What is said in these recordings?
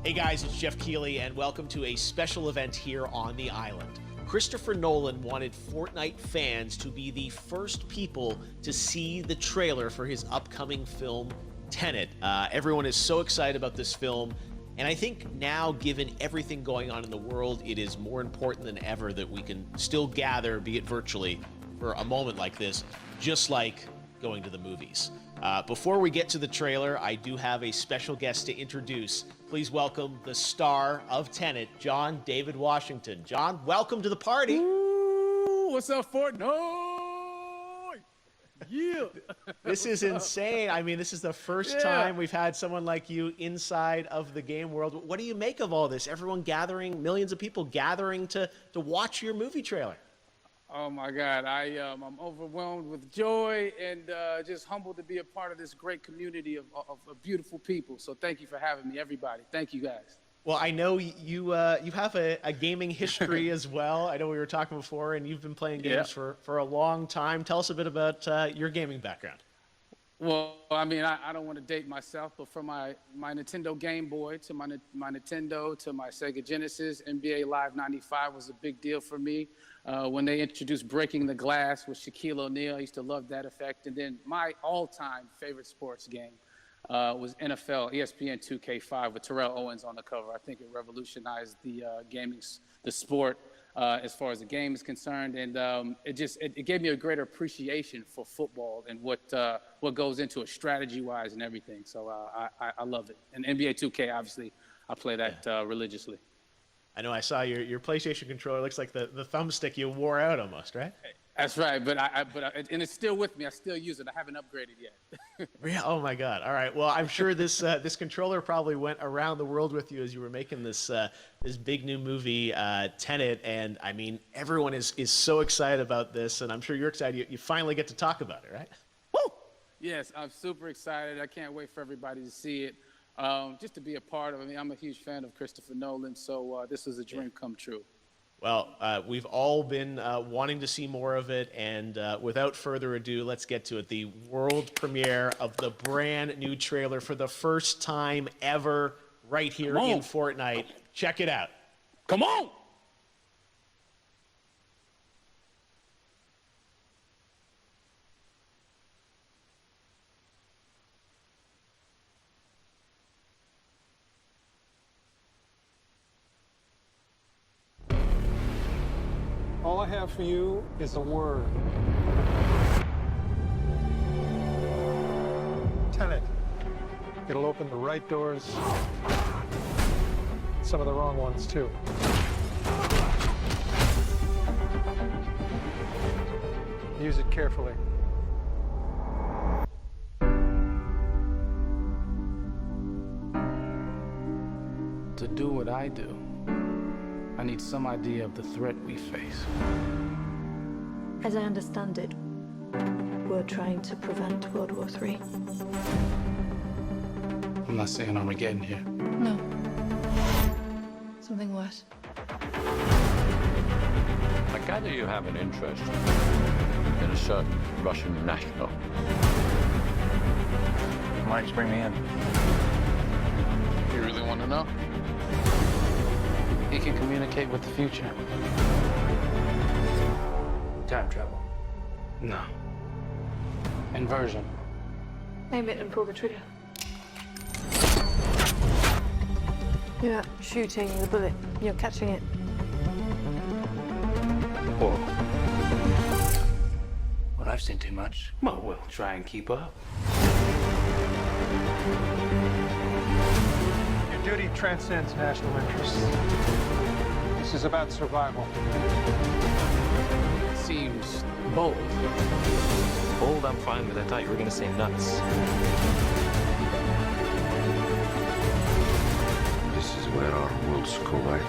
Hey guys, it's Jeff Keighley, and welcome to a special event here on the island. Christopher Nolan wanted Fortnite fans to be the first people to see the trailer for his upcoming film, Tenet. Everyone is so excited about this film, and I think now, given everything going on in the world, it is more important than ever that we can still gather, be it virtually, for a moment like this, just like going to the movies. Before we get to the trailer, I do have a special guest to introduce. Please welcome the star of Tenet, John David Washington. John, welcome to the party. Ooh, what's up, Fortnite? Yeah. This is insane. I mean, this is the first time we've had someone like you inside of the game world. What do you make of all this? Everyone gathering, millions of people gathering to watch your movie trailer. Oh my God, I'm overwhelmed with joy and just humbled to be a part of this great community of beautiful people. So thank you for having me, everybody. Thank you, guys. Well, I know you have a gaming history as well. I know we were talking before, and you've been playing games for a long time. Tell us a bit about your gaming background. Well, I mean, I don't want to date myself, but from my Nintendo Game Boy to my Nintendo to my Sega Genesis, NBA Live 95 was a big deal for me. When they introduced Breaking the Glass with Shaquille O'Neal, I used to love that effect. And then my all-time favorite sports game was NFL ESPN 2K5 with Terrell Owens on the cover. I think it revolutionized the the sport as far as the game is concerned, and it gave me a greater appreciation for football and what goes into it strategy-wise and everything. So I love it. And NBA 2K, obviously, I play that religiously. I know I saw your PlayStation controller. Looks like the thumbstick you wore out almost, right? That's right, and it's still with me. I still use it. I haven't upgraded yet. Yeah. Oh my God. All right. Well, I'm sure this controller probably went around the world with you as you were making this big new movie, Tenet. And I mean, everyone is so excited about this, and I'm sure you're excited. You finally get to talk about it, right? Woo! Yes, I'm super excited. I can't wait for everybody to see it. Just to be a part of it. I mean, I'm a huge fan of Christopher Nolan, so this is a dream come true. Well, we've all been wanting to see more of it, and without further ado, let's get to it. The world premiere of the brand new trailer for the first time ever right here in Fortnite. Check it out. Come on! All I have for you is a word. Tenet. It'll open the right doors, some of the wrong ones, too. Use it carefully. To do what I do, I need some idea of the threat we face. As I understand it, we're trying to prevent World War III. I'm not saying Armageddon here. No. Something worse. I gather you have an interest in a certain Russian national. Why don't you bring me in? You really want to know? He can communicate with the future. Time travel. No. Inversion. Aim it and pull the trigger. You're not shooting the bullet, you're catching it. Whoa. Well, I've seen too much. Well, we'll try and keep up. Your duty transcends national interests. This is about survival. Seems bold. Bold, I'm fine with. I thought you were going to say nuts. This is where our worlds collide.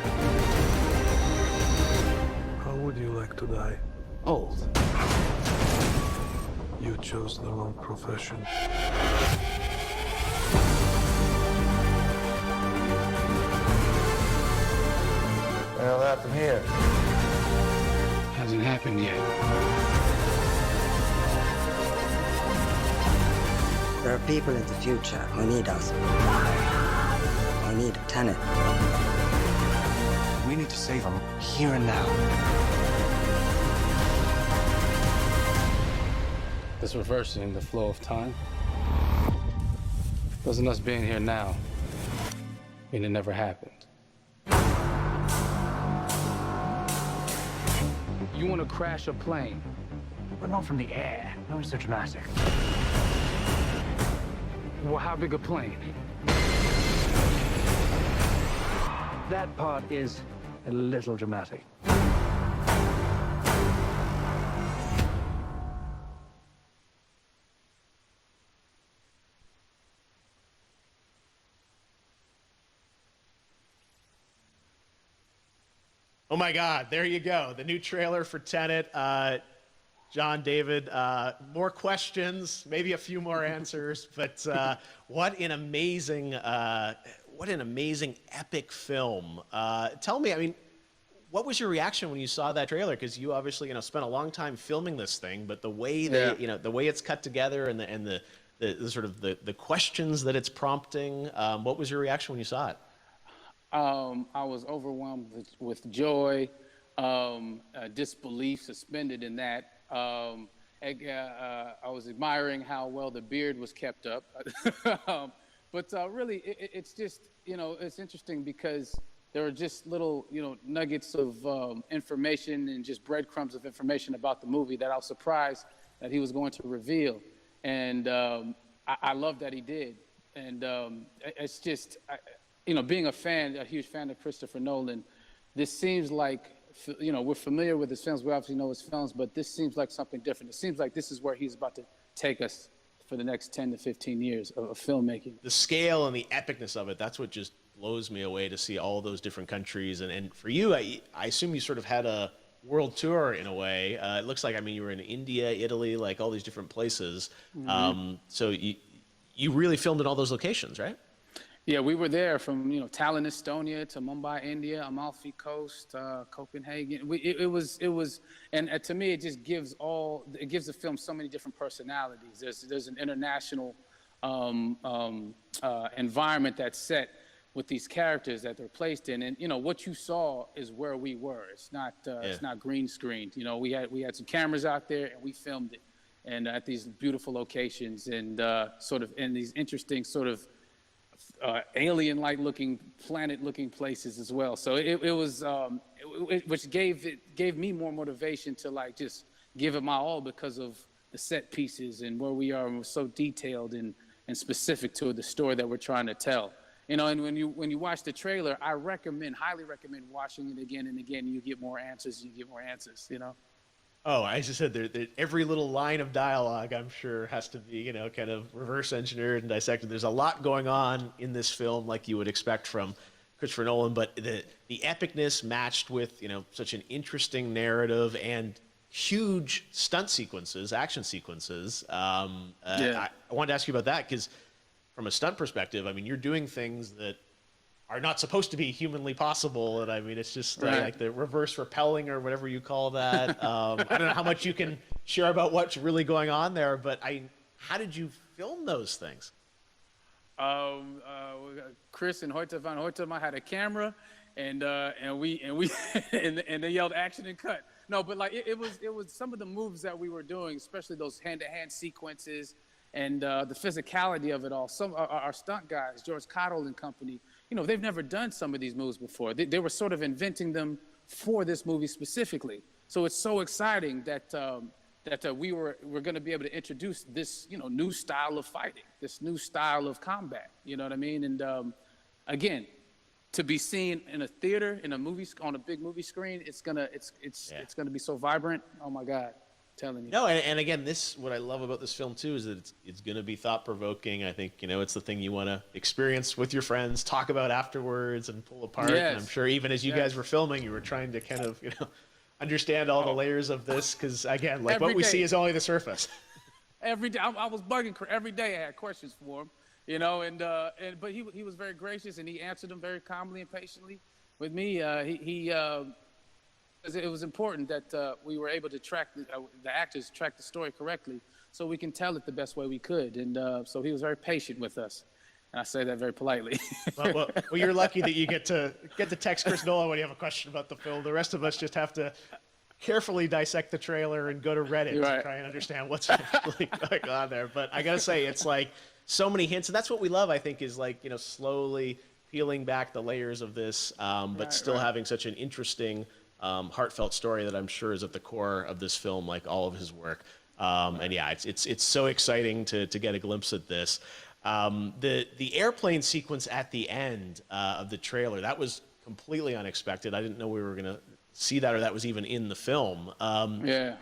How would you like to die? Old. You chose the wrong profession. What the hell happened here? Hasn't happened yet. There are people in the future who need us. I need Tenet. We need to save him here and now. This reversing the flow of time doesn't us being here now mean it never happened. You want to crash a plane? But not from the air. No, it's so dramatic. Well, how big a plane? That part is a little dramatic. Oh my God, there you go. The new trailer for Tenet. John, David, more questions, maybe a few more answers, but what an amazing epic film. Tell me, I mean, what was your reaction when you saw that trailer? Because you obviously, spent a long time filming this thing, but the way the way it's cut together and the sort of the questions that it's prompting, what was your reaction when you saw it? I was overwhelmed with joy, disbelief, suspended in that. I was admiring how well the beard was kept up. But really, it's just, it's interesting because there are just little, nuggets of information and just breadcrumbs of information about the movie that I was surprised that he was going to reveal. And I love that he did. And it's just... being a huge fan of Christopher Nolan, this seems like, we're familiar with his films, we obviously know his films, but this seems like something different. It seems like this is where he's about to take us for the next 10 to 15 years of filmmaking. The scale and the epicness of it, that's what just blows me away, to see all those different countries. And for you, I assume you sort of had a world tour in a way. It looks like, you were in India, Italy, like all these different places. Mm-hmm. So you really filmed in all those locations, right? Yeah, we were there from Tallinn, Estonia, to Mumbai, India, Amalfi Coast, Copenhagen. It was, and to me, it just gives the film so many different personalities. There's an international environment that's set with these characters that they're placed in, and what you saw is where we were. It's not green screened. We had some cameras out there and we filmed it, and at these beautiful locations and sort of in these interesting sort of alien-like looking, planet-looking places as well. So it was, which gave me more motivation to just give it my all because of the set pieces and where we are, and we're so detailed and specific to the story that we're trying to tell. And when you watch the trailer, I highly recommend watching it again and again. You get more answers. Oh, I just said every little line of dialogue, I'm sure, has to be, kind of reverse engineered and dissected. There's a lot going on in this film, like you would expect from Christopher Nolan, but the epicness matched with, such an interesting narrative and huge stunt sequences, action sequences. I wanted to ask you about that because from a stunt perspective, you're doing things that are not supposed to be humanly possible, and it's just like the reverse rappelling or whatever you call that. I don't know how much you can share about what's really going on there, but how did you film those things? Chris and Hoyte van Hoytema had a camera, and they yelled action and cut. No, but it was some of the moves that we were doing, especially those hand-to-hand sequences and the physicality of it all. Some our stunt guys, George Cottle and company, they've never done some of these moves before. They were sort of inventing them for this movie specifically. So it's so exciting that we're going to be able to introduce this, new style of fighting, this new style of combat. You know what I mean? And again, to be seen in a theater, in a movie, on a big movie screen, it's gonna be so vibrant. Oh my God. Telling you. No, and again, what I love about this film too is that it's going to be thought-provoking. I think it's the thing you want to experience with your friends, talk about afterwards, and pull apart. Yes. And I'm sure even as you guys were filming, you were trying to kind of understand all the layers of this, because again, what we see is only the surface. Every day, I was bugging. Every day, I had questions for him, but he was very gracious and he answered them very calmly and patiently with me. It was important that we were able to track the actors track the story correctly, so we can tell it the best way we could. And so he was very patient with us. And I say that very politely. Well, you're lucky that you get to text Chris Nolan when you have a question about the film. The rest of us just have to carefully dissect the trailer and go to Reddit to try and understand what's actually going on there. But I gotta say, it's like so many hints, and that's what we love. I think is like, you know, slowly peeling back the layers of this, but still having such an interesting, heartfelt story that I'm sure is at the core of this film, like all of his work. And yeah, it's so exciting to get a glimpse at this. The airplane sequence at the end of the trailer, that was completely unexpected. I didn't know we were gonna see that, or that was even in the film. Yeah.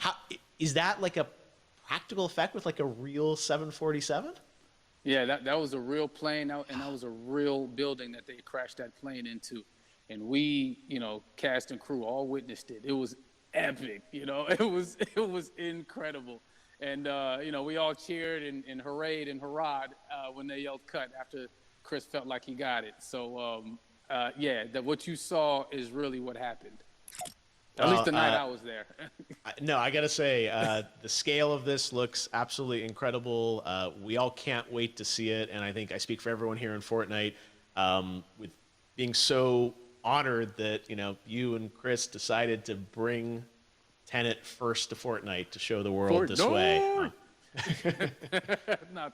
Is that like a practical effect with like a real 747? Yeah, that was a real plane, and that was a real building that they crashed that plane into. And we, you know, cast and crew all witnessed it. It was epic, you know. It was incredible. And, you know, we all cheered and hurrayed and hurrahed when they yelled cut after Chris felt like he got it. So, yeah, what you saw is really what happened. At least the night I was there. No, I got to say, the scale of this looks absolutely incredible. We all can't wait to see it. And I think I speak for everyone here in Fortnite with being so honored that, you know, you and Chris decided to bring Tenet first to Fortnite to show the world this way.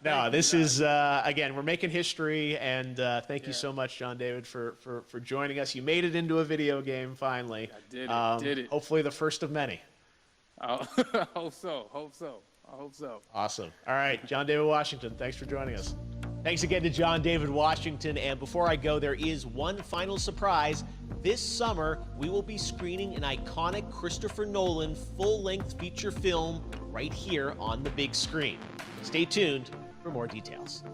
No, this is, again, we're making history, and thank you so much, John David, for joining us. You made it into a video game, finally. I did it. Hopefully the first of many. I hope so. Awesome. All right, John David Washington, thanks for joining us. Thanks again to John David Washington, and before I go, there is one final surprise. This summer, we will be screening an iconic Christopher Nolan full-length feature film right here on the big screen. Stay tuned for more details.